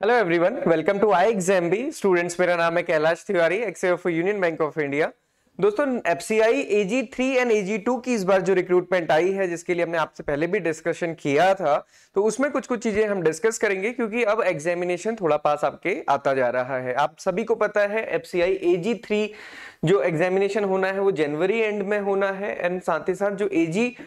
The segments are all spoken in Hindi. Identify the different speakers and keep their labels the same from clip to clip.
Speaker 1: Hello everyone, welcome to I exam B students. मेरा नाम है Kailash Tiwari, ex Union Bank of India. दोस्तों, एफसीआई AG3 एंड AG2 की इस बार जो रिक्रूटमेंट आई है, जिसके लिए हमने आपसे पहले भी डिस्कशन किया था, तो उसमें कुछ कुछ चीजें हम डिस्कस करेंगे क्योंकि अब एग्जामिनेशन थोड़ा पास आपके आता जा रहा है। आप सभी को पता है एफसीआई AG3 जो एग्जामिनेशन होना है वो जनवरी एंड में होना है, एंड साथ ही साथ जो AG2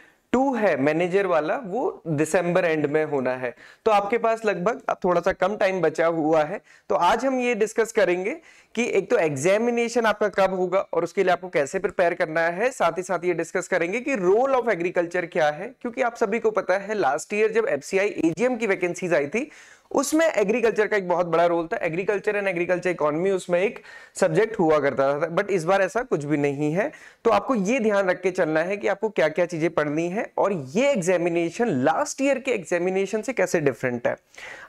Speaker 1: है मैनेजर वाला वो दिसंबर एंड में होना है। तो आपके पास लगभग अब थोड़ा सा कम टाइम बचा हुआ है। तो आज हम ये डिस्कस करेंगे कि एक तो एग्जामिनेशन आपका कब होगा और उसके लिए आपको कैसे प्रिपेयर करना है, साथ ही साथ ये डिस्कस करेंगे कि रोल ऑफ एग्रीकल्चर क्या है। क्योंकि आप सभी को पता है लास्ट ईयर जब एफसीआई AGM की वैकेंसीज आई थी उसमें एग्रीकल्चर का एक बहुत बड़ा रोल था। एग्रीकल्चर एंड एग्रीकल्चर इकोनॉमी उसमें एक सब्जेक्ट हुआ करता था, बट इस बार ऐसा कुछ भी नहीं है। तो आपको ये ध्यान रख के चलना है कि आपको क्या क्या चीजें पढ़नी है और ये एग्जामिनेशन लास्ट ईयर के एग्जामिनेशन से कैसे डिफरेंट है।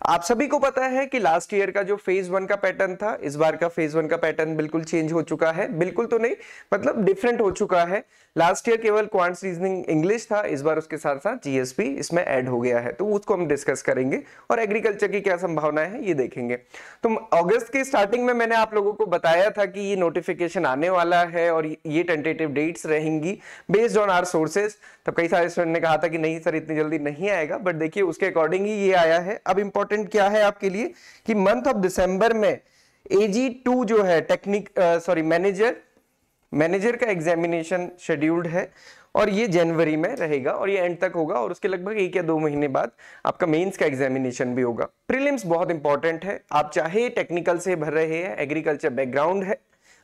Speaker 1: आप सभी को पता है कि लास्ट ईयर का जो फेज 1 का पैटर्न था, इस बार का फेज 1 का पैटर्न बिल्कुल चेंज हो चुका है। बिल्कुल तो नहीं, मतलब डिफरेंट हो चुका है। लास्ट ईयर केवल क्वांट्स रीजनिंग इंग्लिश था, इस बार उसके साथ साथ जीएसपी इसमें ऐड हो गया है, तो उसको हम डिस्कस करेंगे और एग्रीकल्चर की क्या संभावना है ये देखेंगे। तो अगस्त की स्टार्टिंग में मैंने आप लोगों को बताया था कि ये नोटिफिकेशन आने वाला है और ये टेंटेटिव डेट्स रहेंगी बेस्ड ऑन आवर सोर्सेज। तब कई सारे स्टूडेंट ने कहा था कि नहीं सर इतनी जल्दी नहीं आएगा, बट देखिए उसके अकॉर्डिंग ही ये आया है। अब इंपॉर्टेंट क्या है आपके लिए कि मंथ ऑफ दिसंबर में AG2 जो है मैनेजर का एग्जामिनेशन शेड्यूल्ड है और ये जनवरी में रहेगा और ये एंड तक होगा और उसके लगभग 1 या 2 महीने बाद आपका मेंस का एग्जामिनेशन भी होगा। प्रीलिम्स बहुत इंपॉर्टेंट है। आप चाहे टेक्निकल से भर रहे हैं, एग्रीकल्चर बैकग्राउंड है,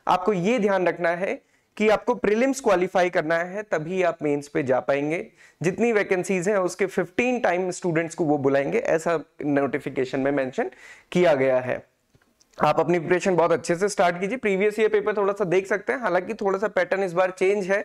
Speaker 1: आपको ये ध्यान रखना है कि आपको प्रीलिम्स क्वालिफाई करना है, तभी आप मेंस पे जा पाएंगे। जितनी वैकेंसीज हैं उसके 15 टाइम स्टूडेंट्स को वो बुलाएंगे, ऐसा नोटिफिकेशन में मेंशन किया गया है। आप अपनी प्रिपरेशन बहुत अच्छे से स्टार्ट कीजिए। प्रीवियस ईयर पेपर थोड़ा सा देख सकते हैं, हालांकि थोड़ा सा पैटर्न इस बार चेंज है,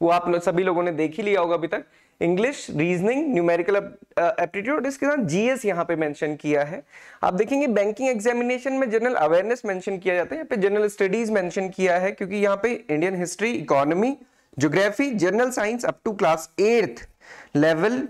Speaker 1: वो आप सभी लोगों ने देख ही लिया होगा अभी तक। इंग्लिश, रीजनिंग, न्यूमेरिकल एप्टीट्यूड, इसके साथ जीएस यहाँ पे मेंशन किया है। आप देखेंगे बैंकिंग एग्जामिनेशन में जनरल अवेयरनेस मेंशन किया जाता है, यहाँ पे जनरल स्टडीज मेंशन किया है, क्योंकि यहाँ पे Indian history, economy, geography, general science up to class 8th level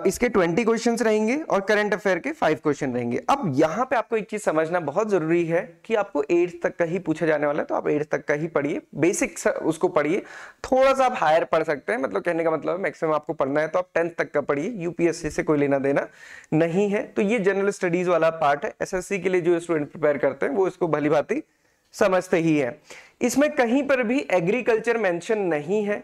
Speaker 1: इसके 20 क्वेश्चंस रहेंगे और करंट अफेयर के 5 क्वेश्चन रहेंगे। अब यहाँ पे आपको एक चीज समझना बहुत जरूरी है कि आपको 8th तक का ही पूछा जाने वाला है, तो आप 8th तक का ही पढ़िए, बेसिक उसको पढ़िए। थोड़ा सा आप हायर पढ़ सकते हैं, मतलब कहने का मतलब है मैक्सिमम आपको पढ़ना है तो आप 10th तक का पढ़िए, यूपीएससी से कोई लेना देना नहीं है। तो ये जनरल स्टडीज वाला पार्ट है, एसएससी के लिए जो स्टूडेंट प्रिपेयर करते हैं वो इसको भली भांति समझते ही है। इसमें कहीं पर भी एग्रीकल्चर मेंशन नहीं है,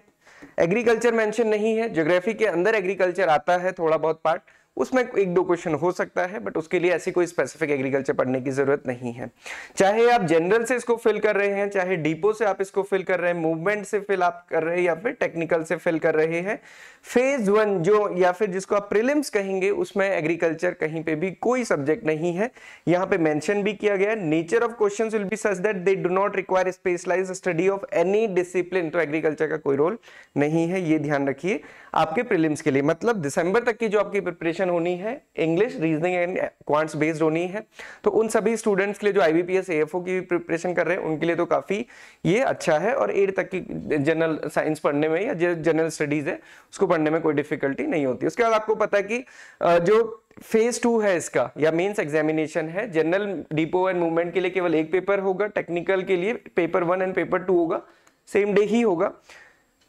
Speaker 1: एग्रीकल्चर मेंशन नहीं है। ज्योग्राफी के अंदर एग्रीकल्चर आता है थोड़ा बहुत पार्ट, उसमें 1-2 क्वेश्चन हो सकता है, बट उसके लिए ऐसी कोई स्पेसिफिक एग्रीकल्चर पढ़ने की जरूरत नहीं है। चाहे आप जनरल से इसको फिल कर रहे हैं, चाहे डिपो से आप इसको फिल कर रहे हैं, मूवमेंट से फिल आप कर रहे हैं या फिर टेक्निकल से फिल कर रहे हैं, फेज 1 जो या फिर जिसको आप प्रीलिम्स कहेंगे उसमें एग्रीकल्चर कहीं पे भी कोई सब्जेक्ट नहीं है। यहाँ पे मेंशन भी किया गया, nature of questions will be such that they do not require specialized study of any discipline. तो एग्रीकल्चर का कोई रोल नहीं है, ये ध्यान रखिए आपके प्रीलिम्स के लिए। मतलब दिसंबर तक की जो आपकी प्रिपरेशन होनी है English, reasoning and quants based होनी है। तो उन सभी स्टूडेंट्स के लिए जो IBPS AFO की प्रिपरेशन कर रहे हैं उनके लिए तो काफी ये अच्छा है, और 8 तक की जनरल साइंस पढ़ने में या जनरल स्टडीज है उसको पढ़ने में कोई डिफिकल्टी नहीं होती। उसके बाद आपको पता है कि जो फेज 2 है इसका या मेंस एग्जामिनेशन है, जनरल, डिपो एंड मूवमेंट के लिए केवल 1 पेपर होगा, टेक्निकल के लिए पेपर 1 एंड पेपर 2 होगा, सेम डे ही होगा।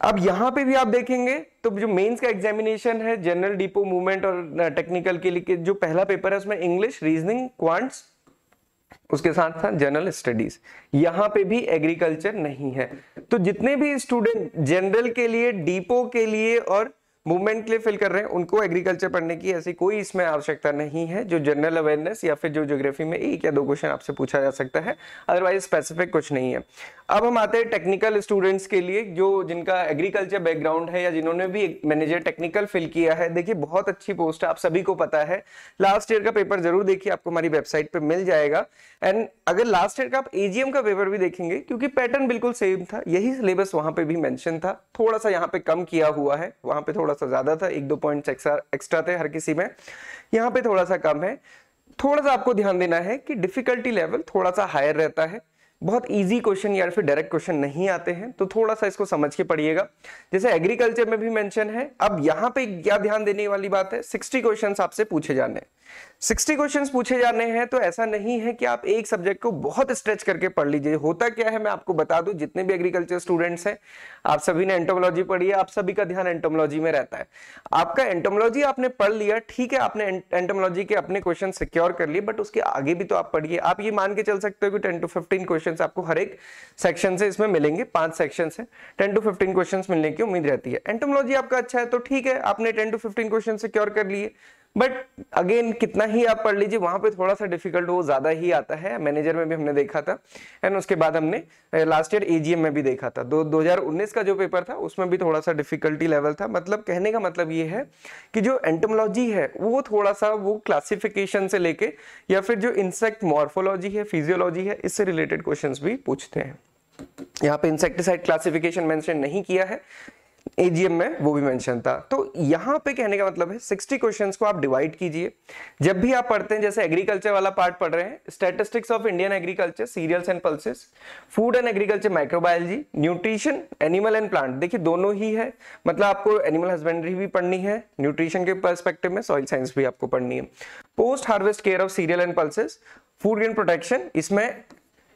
Speaker 1: अब यहां पे भी आप देखेंगे तो जो मेंस का एग्जामिनेशन है जनरल, डिपो, मूवमेंट और टेक्निकल के लिए जो पहला पेपर है उसमें इंग्लिश, रीजनिंग, क्वांट्स, उसके साथ साथ जनरल स्टडीज, यहां पे भी एग्रीकल्चर नहीं है। तो जितने भी स्टूडेंट जनरल के लिए, डिपो के लिए और मूवमेंट के लिए फिल कर रहे हैं उनको एग्रीकल्चर पढ़ने की ऐसी कोई इसमें आवश्यकता नहीं है। जो जनरल अवेयरनेस या फिर जो ज्योग्राफी में 1 या 2 क्वेश्चन आपसे पूछा जा सकता है, अदरवाइज स्पेसिफिक कुछ नहीं है। अब हम आते हैं टेक्निकल स्टूडेंट्स के लिए, जो जिनका एग्रीकल्चर बैकग्राउंड है या जिन्होंने भी मैनेजर टेक्निकल फिल किया है। देखिए बहुत अच्छी पोस्ट है, आप सभी को पता है। लास्ट ईयर का पेपर जरूर देखिए, आपको हमारी वेबसाइट पे मिल जाएगा। एंड अगर लास्ट ईयर का आप AGM का पेपर भी देखेंगे, क्योंकि पैटर्न बिल्कुल सेम था, यही सिलेबस वहां पे भी मेंशन था, थोड़ा सा यहाँ पे कम किया हुआ है, वहां पे थोड़ा सा ज्यादा था, 1-2 पॉइंट्स एक्स्ट्रा थे हर किसी में, यहाँ पे थोड़ा सा कम है। थोड़ा सा आपको ध्यान देना है कि डिफिकल्टी लेवल थोड़ा सा हायर रहता है, बहुत इजी क्वेश्चन या फिर डायरेक्ट क्वेश्चन नहीं आते हैं, तो थोड़ा सा इसको समझ के पढ़िएगा। जैसे एग्रीकल्चर में भी मेंशन है। अब यहाँ पे क्या ध्यान देने वाली बात है, 60 क्वेश्चंस आपसे पूछे जाने हैं। 60 क्वेश्चंस पूछे जाने हैं, तो ऐसा नहीं है कि आप एक सब्जेक्ट को बहुत स्ट्रेच करके पढ़ लीजिए। होता क्या है मैं आपको बता दूं, जितने भी एग्रीकल्चर स्टूडेंट्स हैं, आप सभी ने एंटोमोलॉजी पढ़ी है, आप सभी का ध्यान एंटोमोलॉजी में रहता है। आपका एंटोमोलॉजी आपने पढ़ लिया, ठीक है, आपने एंटोमोलॉजी के अपने क्वेश्चन सिक्योर कर लिए, बट उसके आगे भी तो आप पढ़िए। आप ये मान के चल सकते हो कि 10 to 15 क्वेश्चन आपको हर एक सेक्शन से इसमें मिलेंगे, 5 सेक्शन से 10 to 15 क्वेश्चन मिलने की उम्मीद रहती है। एंटोमोलॉजी आपका अच्छा है तो ठीक है, आपने 10 to 15 क्वेश्चन सिक्योर कर लिए, बट अगेन कितना ही आप पढ़ लीजिए, वहां पे थोड़ा सा डिफिकल्ट वो ज्यादा ही आता है। मैनेजर में भी हमने देखा था, एंड उसके बाद हमने लास्ट ईयर एजीएम में भी देखा था। 2019 का जो पेपर था उसमें भी थोड़ा सा डिफिकल्टी लेवल था। मतलब कहने का मतलब ये है कि जो एंटोमोलॉजी है वो थोड़ा सा वो क्लासिफिकेशन से लेके या फिर जो इंसेक्ट मॉर्फोलॉजी है, फिजियोलॉजी है, इससे रिलेटेड क्वेश्चन भी पूछते हैं। यहाँ पे इंसेक्टिसाइड क्लासिफिकेशन मेंशन नहीं किया है, एजीएम में वो भी मेंशन था। तो यहाँ पे कहने का मतलब है 60 क्वेश्चंस को आप डिवाइड कीजिए। जब भी आप पढ़ते हैं, जैसे एग्रीकल्चर वाला पार्ट पढ़ रहे हैं, statistics of Indian agriculture, cereals and pulses, food and agriculture microbiology, nutrition, animal and plant, देखिए दोनों ही है। मतलब आपको एनिमल हस्बेंड्री भी पढ़नी है, न्यूट्रिशन के पर्सपेक्टिव में सॉइल साइंस भी आपको पढ़नी है। Post harvest care of serial and pulses, food and protection, इसमें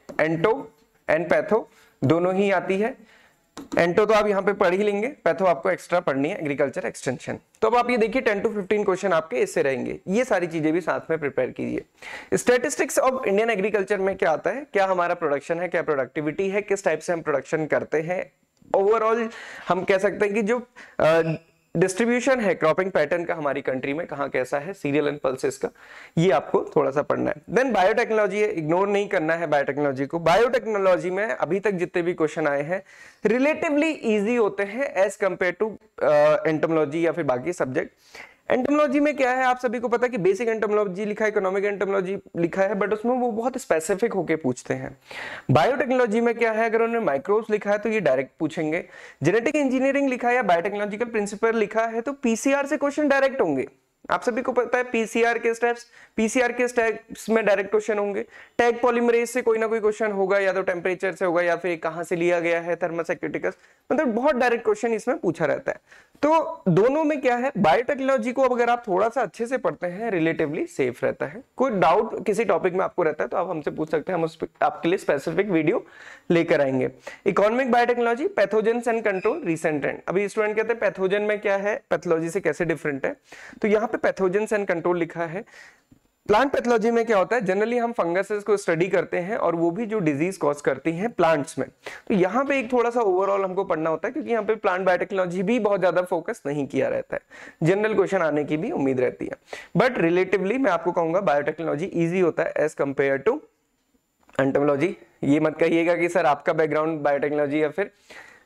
Speaker 1: एंटो एंड पैथो दोनों ही आती है। एंटो तो आप यहाँ पे पढ़ ही लेंगे, पैथो आपको एक्स्ट्रा पढ़नी है, एग्रीकल्चर एक्सटेंशन। तो अब आप ये देखिए 10 to 15 क्वेश्चन आपके इससे रहेंगे, ये सारी चीजें भी साथ में प्रिपेयर कीजिए। स्टैटिस्टिक्स ऑफ इंडियन एग्रीकल्चर में क्या आता है, क्या हमारा प्रोडक्शन है, क्या प्रोडक्टिविटी है, किस टाइप से हम प्रोडक्शन करते हैं, ओवरऑल हम कह सकते हैं कि जो डिस्ट्रीब्यूशन है क्रॉपिंग पैटर्न का हमारी कंट्री में कहाँ कैसा है, सीरियल एंड पल्सेस का, ये आपको थोड़ा सा पढ़ना है। देन बायोटेक्नोलॉजी है, इग्नोर नहीं करना है बायोटेक्नोलॉजी को। बायोटेक्नोलॉजी में अभी तक जितने भी क्वेश्चन आए हैं रिलेटिवली इजी होते हैं एज कंपेयर टू एंटोमोलॉजी या फिर बाकी सब्जेक्ट। एंटोमोलॉजी में क्या है, आप सभी को पता है कि बेसिक एंटोमोलॉजी लिखा है, इकोनॉमिक एंटोमोलॉजी लिखा है, बट उसमें वो बहुत स्पेसिफिक होके पूछते हैं। बायोटेक्नोलॉजी में क्या है, अगर उन्होंने माइक्रोब्स लिखा है तो ये डायरेक्ट पूछेंगे। जेनेटिक इंजीनियरिंग लिखा है या बायोटेक्नोलॉजिकल प्रिंसिपल लिखा है तो पीसीआर से क्वेश्चन डायरेक्ट होंगे। आप सभी को पता है पीसीआर के स्टेप्स में डायरेक्ट क्वेश्चन होंगे। टैग पॉलीमरेज से कोई ना कोई क्वेश्चन होगा, या तो टेम्परेचर से होगा या फिर कहां से लिया गया है, थर्मस एक्टिविटीज, मतलब बहुत डायरेक्ट क्वेश्चन इसमें पूछा रहता है। तो दोनों में क्या है, बायोटेक्नोलॉजी को अगर आप थोड़ा सा अच्छे से पढ़ते हैं रिलेटिवली सेफ रहता है। कोई डाउट किसी टॉपिक में आपको रहता है तो आप हमसे पूछ सकते हैं, हम उस आपके लिए स्पेसिफिक वीडियो लेकर आएंगे। Economic biotechnology, pathogens and control, recent trend. अभी स्टूडेंट कहते हैं पैथोजन में क्या है, पैथोलॉजी से कैसे डिफरेंट है, तो यहाँ पे पैथोजेंस एंड कंट्रोल लिखा है। प्लांट पैथोलॉजी में क्या होता है, जनरली हम फंगसेस को स्टडी करते हैं और वो भी जो डिजीज कॉज करती हैं प्लांट्स में। तो यहाँ पे एक थोड़ा सा ओवरऑल हमको पढ़ना होता है, क्योंकि यहाँ पे प्लांट बायोटेक्नोलॉजी भी बहुत ज्यादा फोकस नहीं किया रहता है, जनरल क्वेश्चन आने की भी उम्मीद रहती है। बट रिलेटिवली मैं आपको कहूंगा बायोटेक्नोलॉजी ईजी होता है एज कंपेयर टू एंटोमोलॉजी। ये मत कहिएगा कि सर आपका बैकग्राउंड बायोटेक्नोलॉजी या फिर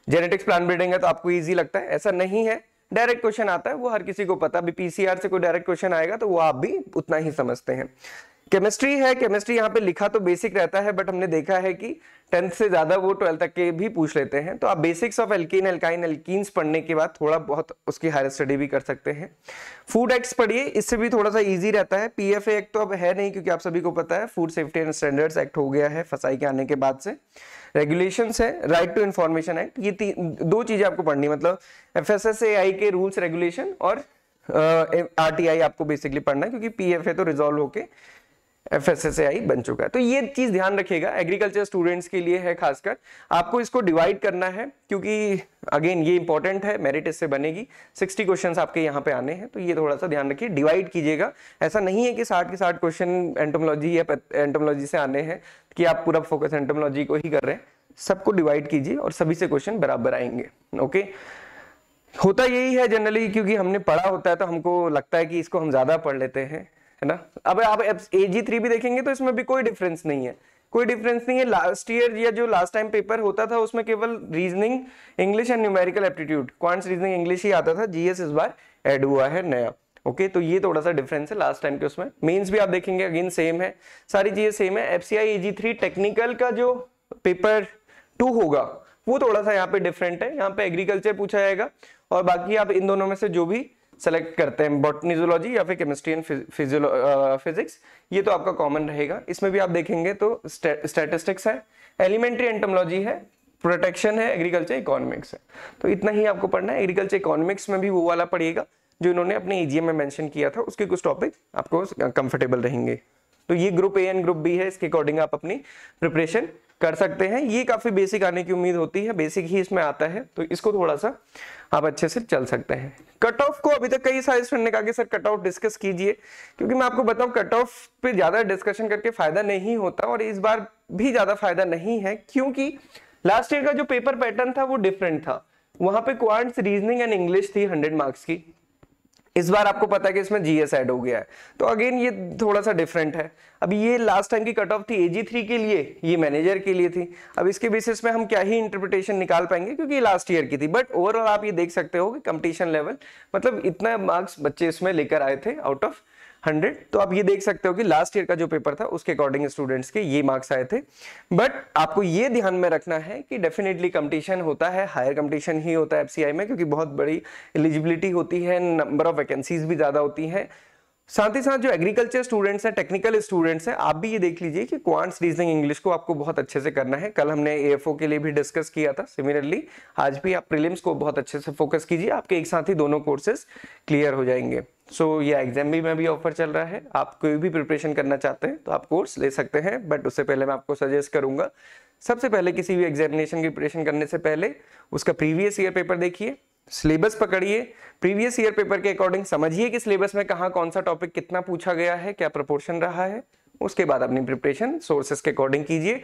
Speaker 1: जेनेटिक्स प्लांट ब्रीडिंग है तो आपको ईजी लगता है, ऐसा नहीं है। डायरेक्ट क्वेश्चन आता है वो हर किसी को पता, भी पीसीआर से कोई डायरेक्ट क्वेश्चन आएगा तो वो आप भी उतना ही समझते हैं। केमिस्ट्री है, केमिस्ट्री यहाँ पे लिखा तो बेसिक रहता है, बट हमने देखा है कि 10th से ज्यादा वो 12th तक के भी पूछ लेते हैं। तो आप basics of alkene, alkyne, alkenes पढ़ने के बाद थोड़ा बहुत उसकी हायर स्टडी भी कर सकते हैं। फूड एक्ट्स पढ़िए, इससे भी थोड़ा सा इजी रहता है। पीएफए एक्ट तो अब है नहीं, क्योंकि आप सभी को पता है food safety and standards act हो गया है फसाई के आने के बाद से। रेगुलेशंस है, राइट टू इंफॉर्मेशन एक्ट, ये दो चीजें आपको पढ़नी, मतलब एफएसएसएआई के रूल्स रेगुलेशन और आरटीआई आपको बेसिकली पढ़ना है, क्योंकि पीएफए तो रिजॉल्व होके एफएसएसएआई बन चुका है। तो ये चीज ध्यान रखिएगा, एग्रीकल्चर स्टूडेंट्स के लिए है खासकर, आपको इसको डिवाइड करना है, क्योंकि अगेन ये इंपॉर्टेंट है, मेरिट इससे बनेगी। 60 क्वेश्चंस आपके यहाँ पे आने हैं, तो ये थोड़ा सा ध्यान रखिए, डिवाइड कीजिएगा। ऐसा नहीं है कि 60 के 60 क्वेश्चन एंटोमोलॉजी या एंटोमोलॉजी से आने हैं कि आप पूरा फोकस एंटोमोलॉजी को ही कर रहे हैं। सबको डिवाइड कीजिए और सभी से क्वेश्चन बराबर आएंगे। ओके, होता यही है जनरली, क्योंकि हमने पढ़ा होता है तो हमको लगता है कि इसको हम ज्यादा पढ़ लेते हैं, है ना। अब आप AG3 भी देखेंगे तो इसमें भी कोई डिफरेंस नहीं है, कोई डिफरेंस नहीं है। लास्ट ईयर या जो लास्ट टाइम पेपर होता था उसमें केवल reasoning, English and numerical aptitude, quants, reasoning, English ही आता था। जीएस इस बार ऐड हुआ है नया। ओके, तो ये थोड़ा सा डिफरेंस है लास्ट टाइम के उसमें। मेंस भी आप देखेंगे अगेन सेम है, सारी चीजें सेम है। एफसीआई AG3 टेक्निकल का जो पेपर 2 होगा वो थोड़ा सा यहाँ पे डिफरेंट है, यहाँ पे एग्रीकल्चर पूछा जाएगा और बाकी आप इन दोनों में से जो भी सेलेक्ट करते हैं, बॉटनी, जूलॉजी या फिर केमिस्ट्री एंड फिजिक्स, ये तो आपका कॉमन रहेगा। इसमें भी आप देखेंगे तो स्टैटिस्टिक्स है, एलिमेंट्री एंटोमोलॉजी है, प्रोटेक्शन है, एग्रीकल्चर इकोनॉमिक्स है। तो इतना ही आपको पढ़ना है। एग्रीकल्चर इकोनॉमिक्स में भी वो वाला पढ़िएगा जो इन्होंने अपने ईजीएम में मेंशन किया था, उसके कुछ टॉपिक आपको कंफर्टेबल रहेंगे। तो ये group A and group B है, इसके अकॉर्डिंग आप अपनी प्रिपरेशन कर सकते हैं। ये काफी बेसिक आने की उम्मीद होती है, बेसिक ही इसमें आता है, तो इसको थोड़ा सा आप अच्छे से चल सकते हैं। कट ऑफ को अभी तक कई सारे स्टूडेंट ने कहा कि सर कट ऑफ डिस्कस कीजिए, क्योंकि मैं आपको बताऊं कट ऑफ पे ज्यादा डिस्कशन करके फायदा नहीं होता, और इस बार भी ज्यादा फायदा नहीं है, क्योंकि लास्ट ईयर का जो पेपर पैटर्न था वो डिफरेंट था। वहां पे क्वांट्स, रीजनिंग एंड इंग्लिश थी 100 मार्क्स की। इस बार आपको पता है कि इसमें जीएस ऐड हो गया है, तो अगेन ये थोड़ा सा डिफरेंट है। अब ये लास्ट टाइम की कट ऑफ थी AG3 के लिए, ये मैनेजर के लिए थी। अब इसके बेसिस में हम क्या ही इंटरप्रिटेशन निकाल पाएंगे, क्योंकि ये लास्ट ईयर की थी। बट ओवरऑल आप ये देख सकते हो कि कंपटीशन लेवल, मतलब इतना मार्क्स बच्चे इसमें लेकर आए थे आउट ऑफ 100, तो आप ये देख सकते हो कि लास्ट ईयर का जो पेपर था उसके अकॉर्डिंग स्टूडेंट्स के ये मार्क्स आए थे। बट आपको ये ध्यान में रखना है कि डेफिनेटली कंपटीशन होता है, हायर कंपटीशन ही होता है एफसीआई में, क्योंकि बहुत बड़ी एलिजिबिलिटी होती है, नंबर ऑफ वैकेंसीज भी ज्यादा होती हैं। साथ ही साथ जो एग्रीकल्चर स्टूडेंट्स हैं, टेक्निकल स्टूडेंट्स हैं, आप भी ये देख लीजिए कि क्वांट्स, रीजनिंग, इंग्लिश को आपको बहुत अच्छे से करना है। कल हमने एएफओ के लिए भी डिस्कस किया था, सिमिलरली आज भी आप प्रीलिम्स को बहुत अच्छे से फोकस कीजिए, आपके एक साथ ही दोनों कोर्सेज क्लियर हो जाएंगे। सो ये एग्जाम में भी ऑफर चल रहा है, आप कोई भी प्रिपरेशन करना चाहते हैं तो आप कोर्स ले सकते हैं। बट उससे पहले मैं आपको सजेस्ट करूंगा, सबसे पहले किसी भी एग्जामिनेशन की प्रिपरेशन करने से पहले उसका प्रीवियस ईयर पेपर देखिए, सिलेबस पकड़िए, प्रीवियस ईयर पेपर के अकॉर्डिंग समझिए कि सिलेबस में कहाँ कौन सा टॉपिक कितना पूछा गया है, क्या प्रोपोर्शन रहा है। उसके बाद अपनी प्रिपरेशन सोर्सेस के अकॉर्डिंग कीजिए।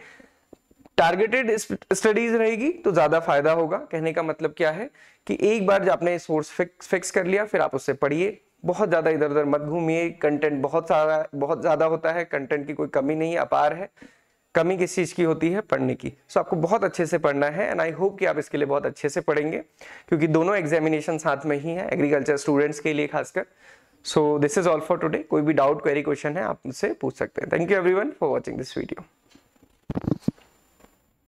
Speaker 1: टारगेटेड स्टडीज रहेगी तो ज्यादा फायदा होगा। कहने का मतलब क्या है कि एक बार जब आपने सोर्स फिक्स कर लिया, फिर आप उससे पढ़िए, बहुत ज्यादा इधर उधर मत घूमिए। कंटेंट बहुत ज्यादा होता है, कंटेंट की कोई कमी नहीं, अपार है। कमी किस चीज की होती है? पढ़ने की। सो आपको बहुत अच्छे से पढ़ना है, एंड आई होप कि आप इसके लिए बहुत अच्छे से पढ़ेंगे, क्योंकि दोनों एग्जामिनेशन साथ में ही है, एग्रीकल्चर स्टूडेंट्स के लिए खासकर। So this is all for today. कोई भी डाउट, क्वेरी, क्वेश्चन है आप मुझसे पूछ सकते हैं। Thank you everyone for watching this video.